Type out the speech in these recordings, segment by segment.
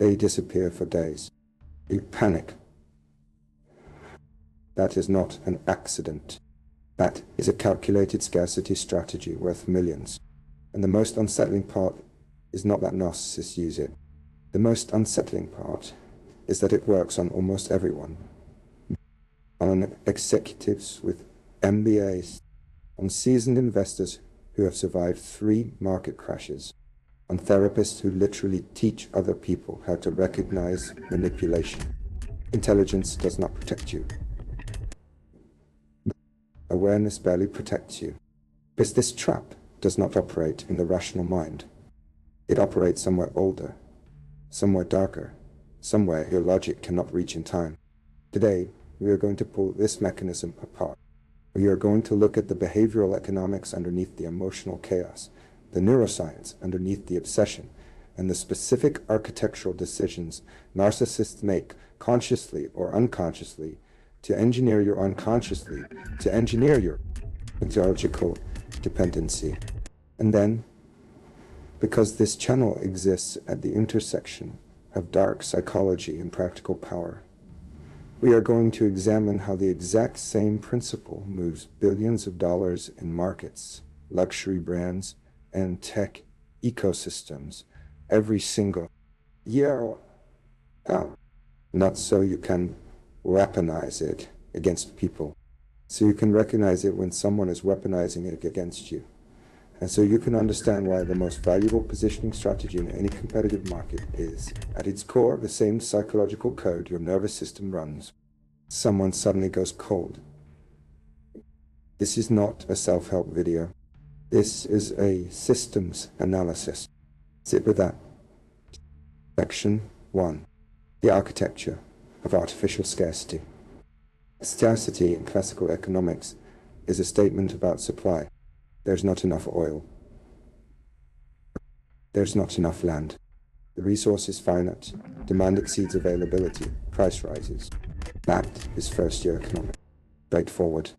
They disappear for days. You panic. That is not an accident. That is a calculated scarcity strategy worth millions. And the most unsettling part is not that narcissists use it. The most unsettling part is that it works on almost everyone. On executives with MBAs, on seasoned investors who have survived 3 market crashes, on therapists who literally teach other people how to recognize manipulation. Intelligence does not protect you. Awareness barely protects you, because this trap does not operate in the rational mind. It operates somewhere older, somewhere darker, somewhere your logic cannot reach in time. Today, we are going to pull this mechanism apart. We are going to look at the behavioral economics underneath the emotional chaos, the neuroscience underneath the obsession, and the specific architectural decisions narcissists make consciously or unconsciously to engineer your unconsciously, to engineer your pathological dependency. And then, because this channel exists at the intersection of dark psychology and practical power, we are going to examine how the exact same principle moves billions of dollars in markets, luxury brands, and tech ecosystems every single year. Not so you can weaponize it against people, so you can recognize it when someone is weaponizing it against you, and so you can understand why the most valuable positioning strategy in any competitive market is, at its core, the same psychological code your nervous system runs. Someone suddenly goes cold. This is not a self-help video. This is a systems analysis. Sit with that. Section 1. The architecture of artificial scarcity. Scarcity in classical economics is a statement about supply. There's not enough oil. There's not enough land. The resource is finite. Demand exceeds availability. Price rises. That is first-year economics. Straightforward.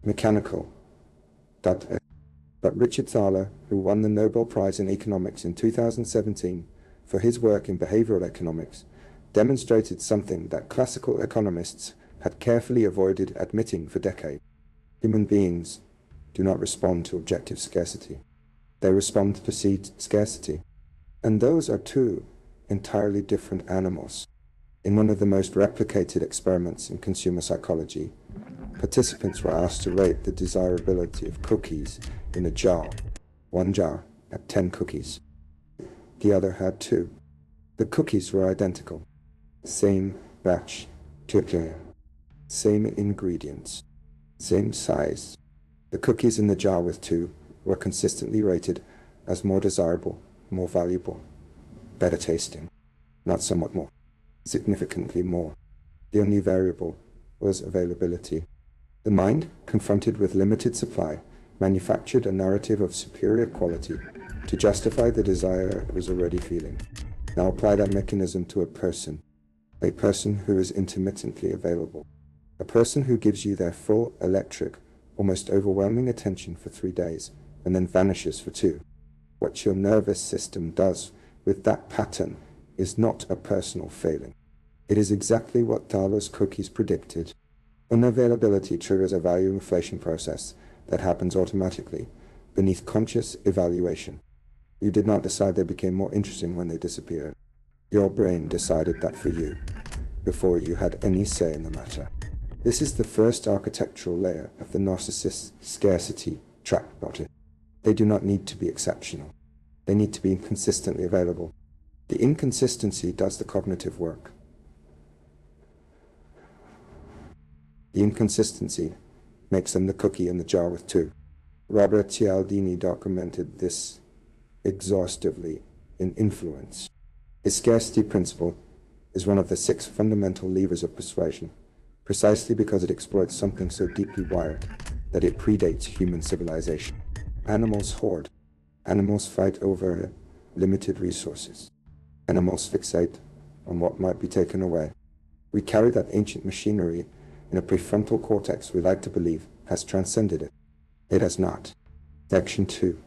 Mechanical. But Richard Thaler, who won the Nobel Prize in Economics in 2017 for his work in behavioral economics, demonstrated something that classical economists had carefully avoided admitting for decades. Human beings do not respond to objective scarcity. They respond to perceived scarcity. And those are 2 entirely different animals. In one of the most replicated experiments in consumer psychology, participants were asked to rate the desirability of cookies in a jar. One jar had 10 cookies. The other had 2. The cookies were identical. Same batch, same ingredients, same size. The cookies in the jar with 2 were consistently rated as more desirable, more valuable, better tasting, not somewhat more, significantly more. The only variable was availability. The mind, confronted with limited supply, manufactured a narrative of superior quality to justify the desire it was already feeling. Now apply that mechanism to a person who is intermittently available, a person who gives you their full electric, almost overwhelming attention for 3 days and then vanishes for 2. What your nervous system does with that pattern is not a personal failing. It is exactly what Thaler's cookies predicted. Unavailability triggers a value inflation process that happens automatically, beneath conscious evaluation. You did not decide they became more interesting when they disappeared. Your brain decided that for you, before you had any say in the matter. This is the first architectural layer of the narcissist scarcity trap logic. They do not need to be exceptional. They need to be consistently available. The inconsistency does the cognitive work. The inconsistency makes them the cookie in the jar with 2. Robert Cialdini documented this exhaustively in Influence. His scarcity principle is one of the 6 fundamental levers of persuasion, precisely because it exploits something so deeply wired that it predates human civilization. Animals hoard. Animals fight over limited resources. Animals fixate on what might be taken away. We carry that ancient machinery in a prefrontal cortex we like to believe has transcended it. It has not. Section 2.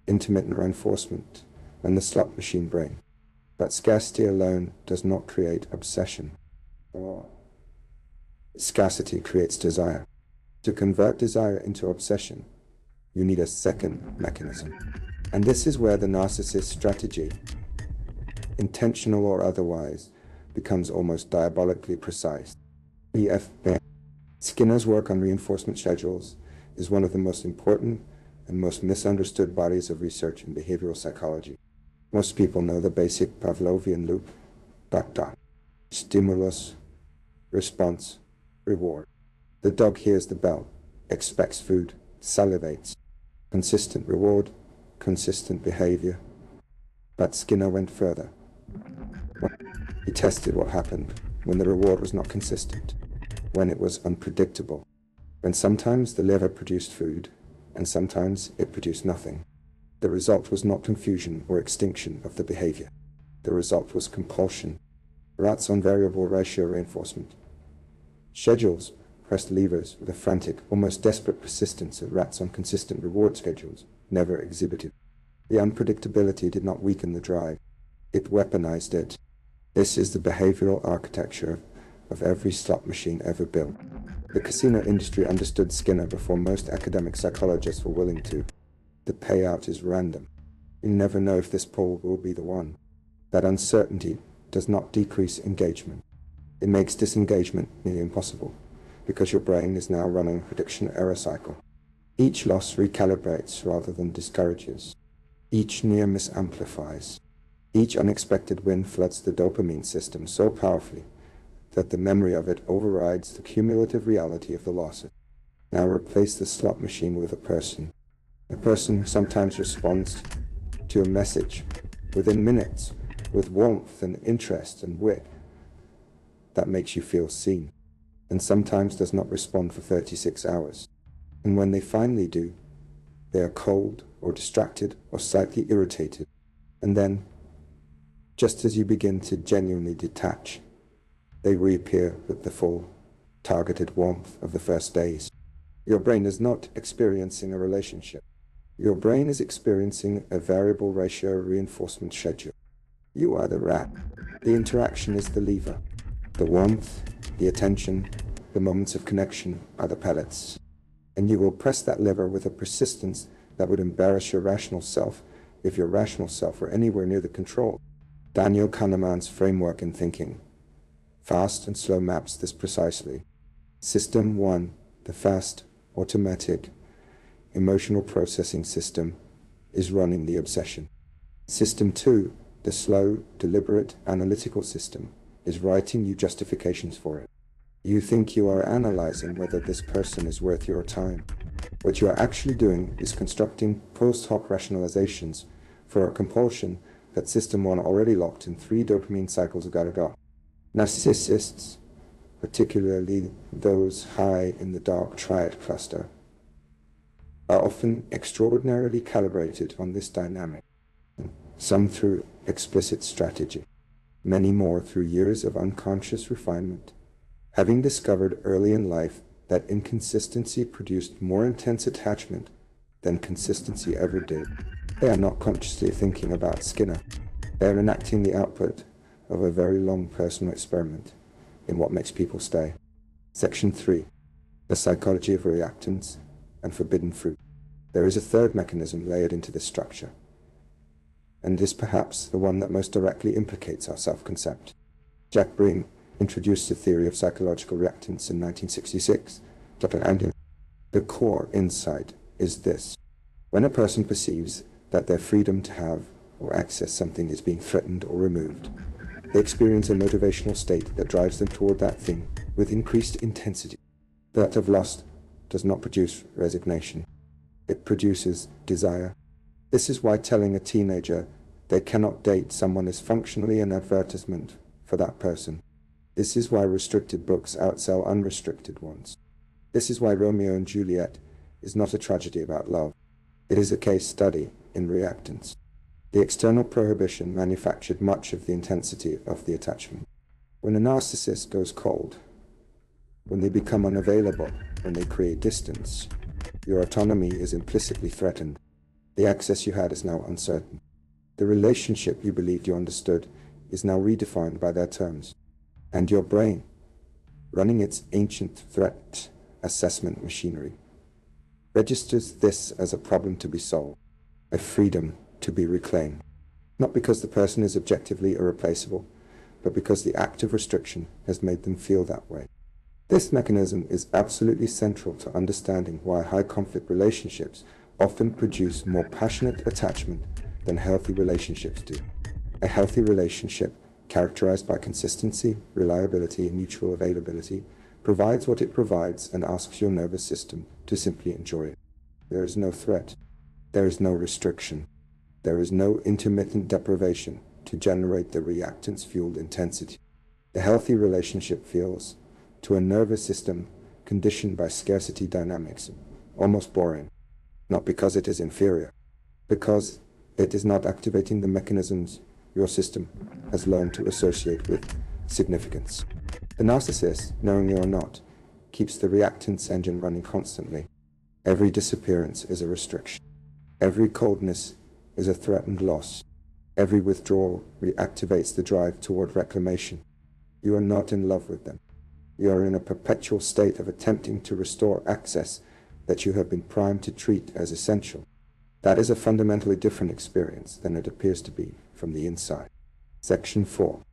Intermittent reinforcement and the slot machine brain. But scarcity alone does not create obsession. Or scarcity creates desire. To convert desire into obsession, you need a second mechanism. And this is where the narcissist strategy, intentional or otherwise, becomes almost diabolically precise. EFB. Skinner's work on reinforcement schedules is one of the most important and most misunderstood bodies of research in behavioral psychology. Most people know the basic Pavlovian loop, ... Stimulus, response, reward. The dog hears the bell, expects food, salivates. Consistent reward, consistent behavior. But Skinner went further. He tested what happened when the reward was not consistent, when it was unpredictable, when sometimes the liver produced food and sometimes it produced nothing. The result was not confusion or extinction of the behavior. The result was compulsion. Rats on variable ratio reinforcement. Schedules pressed levers with a frantic, almost desperate persistence of rats on consistent reward schedules never exhibited. The unpredictability did not weaken the drive. It weaponized it. This is the behavioral architecture of every slot machine ever built. The casino industry understood Skinner before most academic psychologists were willing to. The payout is random. You never know if this pull will be the one. That uncertainty does not decrease engagement. It makes disengagement nearly impossible, because your brain is now running a prediction error cycle. Each loss recalibrates rather than discourages. Each near miss amplifies. Each unexpected win floods the dopamine system so powerfully that the memory of it overrides the cumulative reality of the losses. Now replace the slot machine with a person. A person who sometimes responds to a message within minutes with warmth and interest and wit that makes you feel seen, and sometimes does not respond for 36 hours. And when they finally do, they are cold or distracted or slightly irritated. And then, just as you begin to genuinely detach, they reappear with the full, targeted warmth of the first days. Your brain is not experiencing a relationship. Your brain is experiencing a variable ratio reinforcement schedule. You are the rat. The interaction is the lever. The warmth, the attention, the moments of connection are the pellets. And you will press that lever with a persistence that would embarrass your rational self if your rational self were anywhere near the control. Daniel Kahneman's framework in thinking, fast and slow, maps this precisely. System 1, the fast, automatic, emotional processing system, is running the obsession. System 2, the slow, deliberate, analytical system, is writing you justifications for it. You think you are analyzing whether this person is worth your time. What you are actually doing is constructing post hoc rationalizations for a compulsion that System 1 already locked in 3 dopamine cycles ago. Narcissists, particularly those high in the dark Triad cluster, are often extraordinarily calibrated on this dynamic, some through explicit strategy, many more through years of unconscious refinement. Having discovered early in life that inconsistency produced more intense attachment than consistency ever did, they are not consciously thinking about Skinner. They are enacting the output of a very long personal experiment in what makes people stay. Section 3. The psychology of reactance and forbidden fruit. There is a third mechanism layered into this structure, and is perhaps the one that most directly implicates our self-concept. Jack Bream introduced the theory of psychological reactance in 1966. The core insight is this. When a person perceives that their freedom to have or access something is being threatened or removed, they experience a motivational state that drives them toward that thing with increased intensity. That of lust does not produce resignation. It produces desire. This is why telling a teenager they cannot date someone is functionally an advertisement for that person. This is why restricted books outsell unrestricted ones. This is why Romeo and Juliet is not a tragedy about love. It is a case study in reactance. The external prohibition manufactured much of the intensity of the attachment. When a narcissist goes cold, when they become unavailable, when they create distance, your autonomy is implicitly threatened. The access you had is now uncertain. The relationship you believed you understood is now redefined by their terms, and your brain, running its ancient threat assessment machinery, registers this as a problem to be solved, a freedom to be reclaimed, not because the person is objectively irreplaceable, but because the act of restriction has made them feel that way. This mechanism is absolutely central to understanding why high-conflict relationships often produce more passionate attachment than healthy relationships do. A healthy relationship, characterized by consistency, reliability, and mutual availability, provides what it provides and asks your nervous system to simply enjoy it. There is no threat. There is no restriction. There is no intermittent deprivation to generate the reactance-fueled intensity. The healthy relationship feels, to a nervous system conditioned by scarcity dynamics, almost boring, not because it is inferior, because it is not activating the mechanisms your system has learned to associate with significance. The narcissist, knowingly or not, keeps the reactance engine running constantly. Every disappearance is a restriction. Every coldness is a threatened loss. Every withdrawal reactivates the drive toward reclamation. You are not in love with them. You are in a perpetual state of attempting to restore access that you have been primed to treat as essential. That is a fundamentally different experience than it appears to be from the inside. Section 4.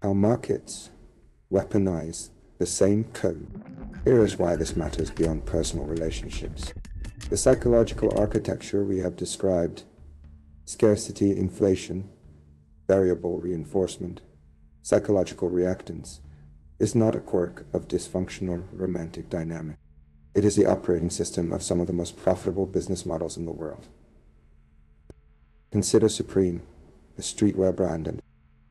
How markets weaponize the same code. Here is why this matters beyond personal relationships. The psychological architecture we have described, scarcity, inflation, variable reinforcement, psychological reactance, is not a quirk of dysfunctional romantic dynamic. It is the operating system of some of the most profitable business models in the world. Consider Supreme, a streetwear brand, and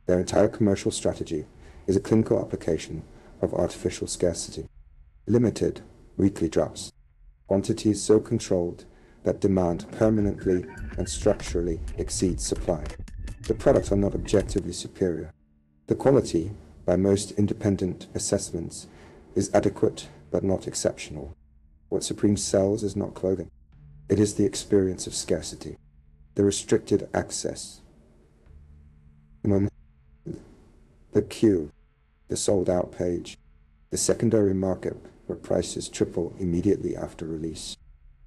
their entire commercial strategy is a clinical application of artificial scarcity. Limited weekly drops, quantities so controlled that demand permanently and structurally exceeds supply. The products are not objectively superior. The quality, by most independent assessments, is adequate but not exceptional. What Supreme sells is not clothing. It is the experience of scarcity, the restricted access, the queue, the sold-out page, the secondary market where prices triple immediately after release.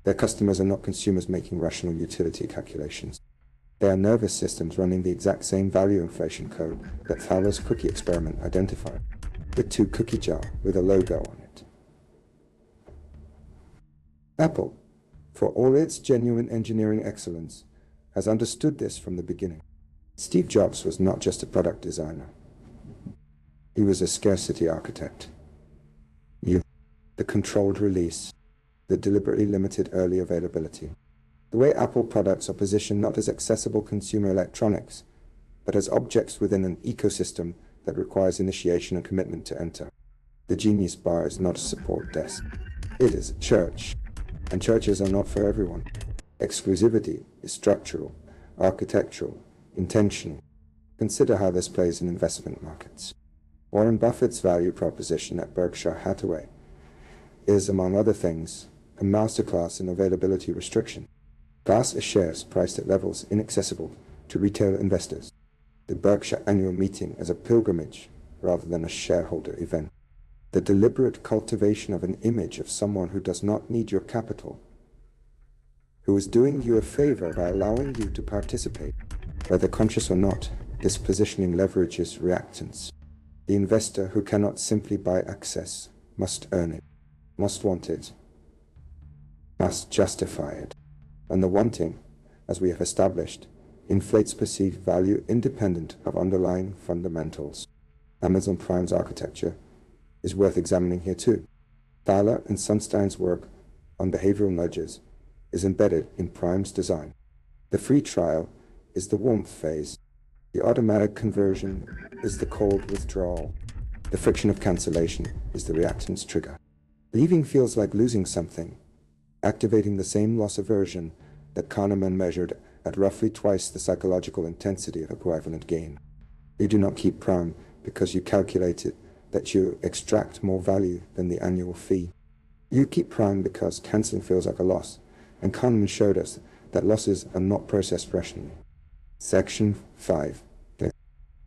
Their customers are not consumers making rational utility calculations. They are nervous systems running the exact same value inflation code that Fowler's cookie experiment identified, with 2 cookie jar with a logo on it. Apple, for all its genuine engineering excellence, has understood this from the beginning. Steve Jobs was not just a product designer. He was a scarcity architect. The controlled release, the deliberately limited early availability. The way Apple products are positioned not as accessible consumer electronics, but as objects within an ecosystem that requires initiation and commitment to enter. The Genius Bar is not a support desk. It is a church, and churches are not for everyone. Exclusivity is structural, architectural, intentional. Consider how this plays in investment markets. Warren Buffett's value proposition at Berkshire Hathaway is, among other things, a masterclass in availability restriction. Class A shares priced at levels inaccessible to retail investors. The Berkshire annual meeting as a pilgrimage rather than a shareholder event. The deliberate cultivation of an image of someone who does not need your capital, who is doing you a favor by allowing you to participate. Whether conscious or not, this positioning leverages reactance. The investor who cannot simply buy access must earn it, must want it, must justify it. And the wanting, as we have established, inflates perceived value independent of underlying fundamentals. Amazon Prime's architecture is worth examining here too. Thaler and Sunstein's work on behavioral nudges is embedded in Prime's design. The free trial is the warmth phase. The automatic conversion is the cold withdrawal. The friction of cancellation is the reactance trigger. Leaving feels like losing something, activating the same loss aversion that Kahneman measured at roughly twice the psychological intensity of equivalent gain. You do not keep Prime because you calculated that you extract more value than the annual fee. You keep Prime because cancelling feels like a loss, and Kahneman showed us that losses are not processed rationally. Section 5.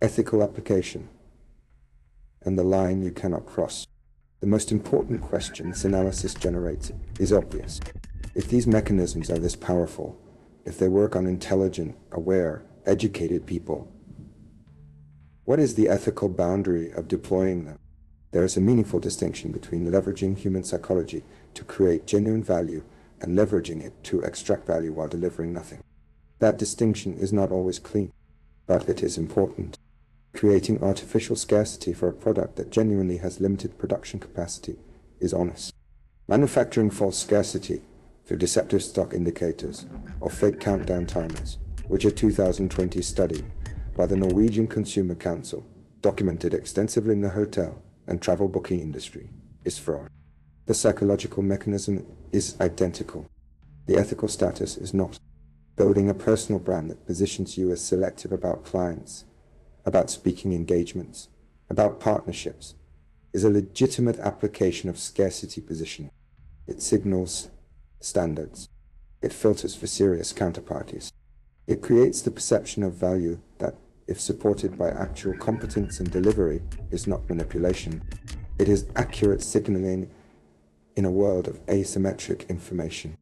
ethical application, and the line you cannot cross. The most important question this analysis generates is obvious. If these mechanisms are this powerful, if they work on intelligent, aware, educated people, what is the ethical boundary of deploying them? There is a meaningful distinction between leveraging human psychology to create genuine value and leveraging it to extract value while delivering nothing. That distinction is not always clean, but it is important. Creating artificial scarcity for a product that genuinely has limited production capacity is honest. Manufacturing false scarcity through deceptive stock indicators or fake countdown timers, which a 2020 study by the Norwegian Consumer Council documented extensively in the hotel and travel booking industry, is fraud. The psychological mechanism is identical. The ethical status is not. Building a personal brand that positions you as selective about clients, about speaking engagements, about partnerships, is a legitimate application of scarcity positioning. It signals standards. It filters for serious counterparties. It creates the perception of value that, if supported by actual competence and delivery, is not manipulation. It is accurate signaling in a world of asymmetric information.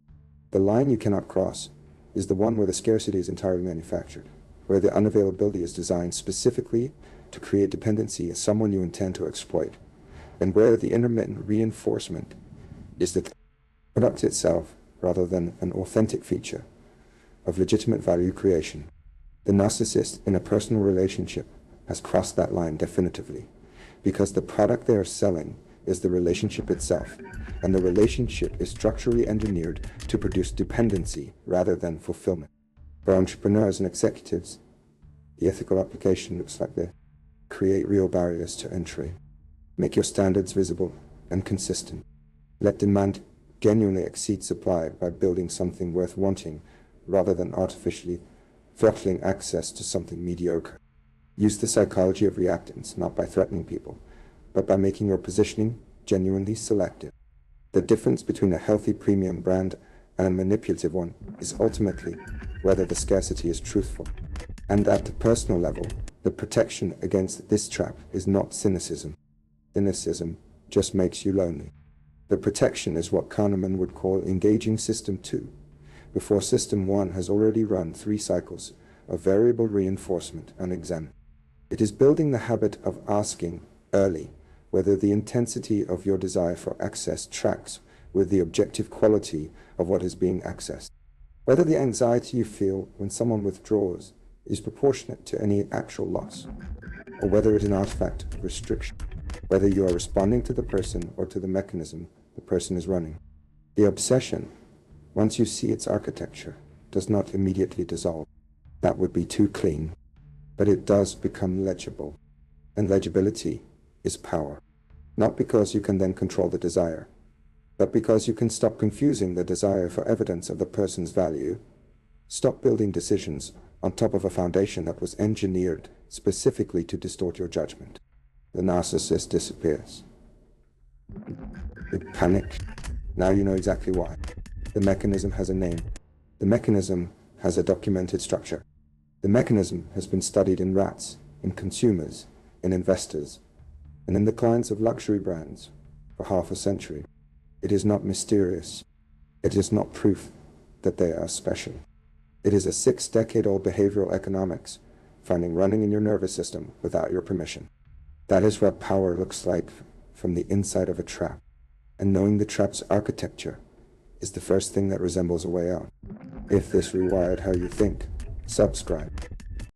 The line you cannot cross is the one where the scarcity is entirely manufactured, where the unavailability is designed specifically to create dependency as someone you intend to exploit, and where the intermittent reinforcement is the product itself rather than an authentic feature of legitimate value creation. The narcissist in a personal relationship has crossed that line definitively, because the product they are selling is the relationship itself, and the relationship is structurally engineered to produce dependency rather than fulfillment. For entrepreneurs and executives, the ethical application looks like this. Create real barriers to entry. Make your standards visible and consistent. Let demand genuinely exceed supply by building something worth wanting rather than artificially throttling access to something mediocre. Use the psychology of reactance not by threatening people, but by making your positioning genuinely selective. The difference between a healthy premium brand and a manipulative one is ultimately whether the scarcity is truthful. And at the personal level, the protection against this trap is not cynicism. Cynicism just makes you lonely. The protection is what Kahneman would call engaging System 2, before System 1 has already run 3 cycles of variable reinforcement unexamined. It is building the habit of asking early whether the intensity of your desire for access tracks with the objective quality of what is being accessed. Whether the anxiety you feel when someone withdraws is proportionate to any actual loss, or whether it is an artifact of restriction, whether you are responding to the person or to the mechanism the person is running. The obsession, once you see its architecture, does not immediately dissolve. That would be too clean, but it does become legible, and legibility is power. Not because you can then control the desire, but because you can stop confusing the desire for evidence of the person's value, stop building decisions on top of a foundation that was engineered specifically to distort your judgment. The narcissist disappears. You panic. Now you know exactly why. The mechanism has a name. The mechanism has a documented structure. The mechanism has been studied in rats, in consumers, in investors, and in the clients of luxury brands for half a century. It is not mysterious. It is not proof that they are special. It is a 6-decade-old behavioral economics finding running in your nervous system without your permission. That is what power looks like from the inside of a trap, and knowing the trap's architecture is the first thing that resembles a way out. If this rewired how you think, subscribe.